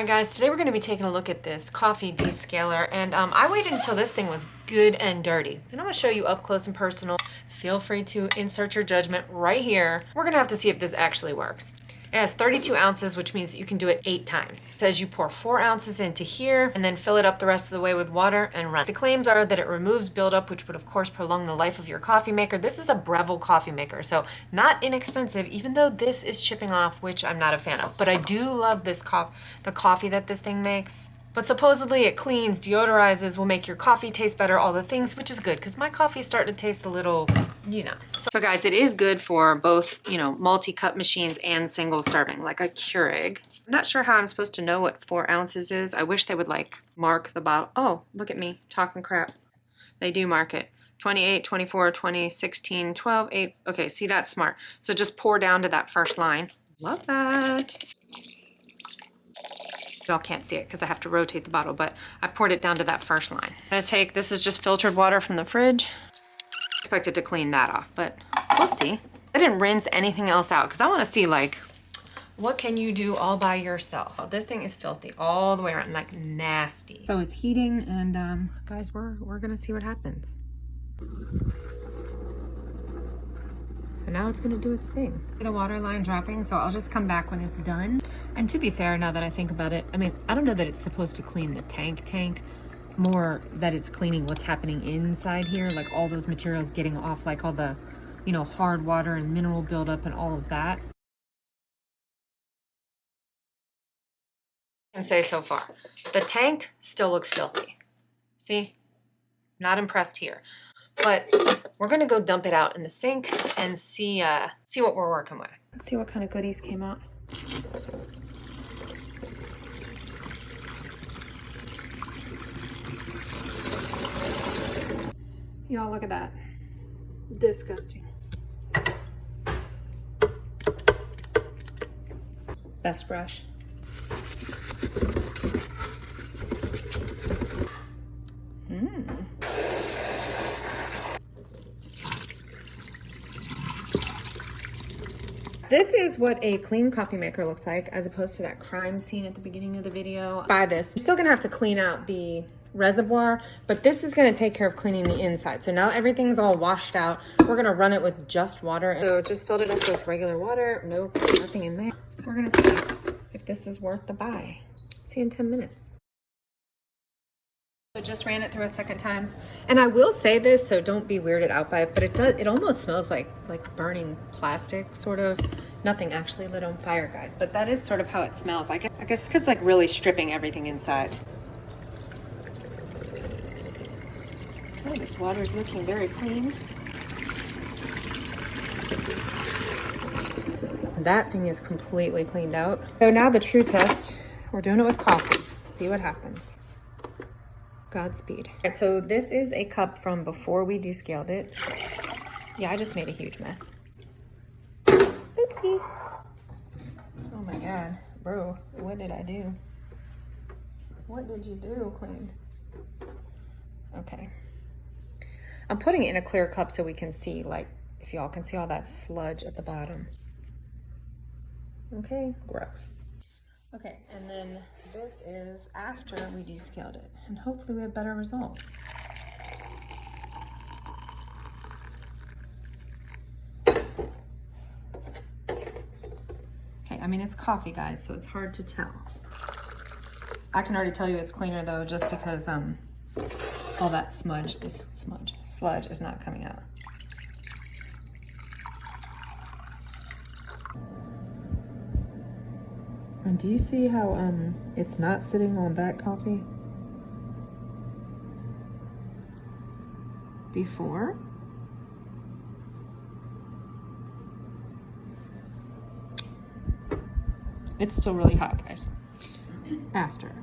Alright guys, today we're going to be taking a look at this coffee descaler, and I waited until this thing was good and dirty. And I'm going to show you up close and personal. Feel free to insert your judgment right here. We're going to have to see if this actually works. It has 32 ounces, which means you can do it 8 times. It says you pour 4 ounces into here and then fill it up the rest of the way with water and run. The claims are that it removes buildup, which would of course prolong the life of your coffee maker. This is a Breville coffee maker, so not inexpensive, even though this is chipping off, which I'm not a fan of. But I do love this the coffee that this thing makes. But supposedly it cleans, deodorizes, will make your coffee taste better, all the things, which is good because my coffee is starting to taste a little, you know. So guys, it is good for both, you know, multi-cup machines and single serving, like a Keurig. I'm not sure how I'm supposed to know what 4 ounces is. I wish they would like mark the bottle. Oh, look at me talking crap. They do mark it. 28, 24, 20, 16, 12, 8. Okay, see, that's smart. So just pour down to that first line. Love that. Y'all can't see it because I have to rotate the bottle, but I poured it down to that first line. I'm gonna take, this is just filtered water from the fridge. Expect it to clean that off, but we'll see. I didn't rinse anything else out because I want to see like, what can you do all by yourself? Oh, this thing is filthy all the way around, like nasty. So it's heating, and guys, we're gonna see what happens. And now it's gonna do its thing. The water line dropping, so I'll just come back when it's done. And to be fair, now that I think about it, I mean, I don't know that it's supposed to clean the tank, more that it's cleaning what's happening inside here, like all those materials getting off, like all the, you know, hard water and mineral buildup and all of that. I can say so far, the tank still looks filthy. See, not impressed here. But we're gonna go dump it out in the sink and see what we're working with. Let's see what kind of goodies came out. Y'all, look at that. Disgusting. Best brush. This is what a clean coffee maker looks like, as opposed to that crime scene at the beginning of the video. Buy this. You're still gonna have to clean out the reservoir, but this is gonna take care of cleaning the inside. So now everything's all washed out. We're gonna run it with just water. So just filled it up with regular water. Nope, nothing in there. We're gonna see if this is worth the buy. See you in 10 minutes. So just ran it through a second time. And I will say this, so don't be weirded out by it, but it almost smells like burning plastic, sort of. Nothing actually lit on fire, guys, but that is sort of how it smells. I guess because like really stripping everything inside. Okay, this water is looking very clean. That thing is completely cleaned out. So now the true test, we're doing it with coffee. See what happens. Godspeed. Right, so this is a cup from before we descaled it. Yeah, I just made a huge mess. Oopsie. Oh my God, bro, what did I do? What did you do, Queen? Okay. I'm putting it in a clear cup so we can see, like, if y'all can see all that sludge at the bottom. Okay, gross. Okay, and then this is after we descaled it, and hopefully we have better results. Okay, I mean, it's coffee, guys, so it's hard to tell. I can already tell you it's cleaner though, just because all that sludge is not coming out. And do you see how it's not sitting on that coffee? Before? It's still really hot, guys. After.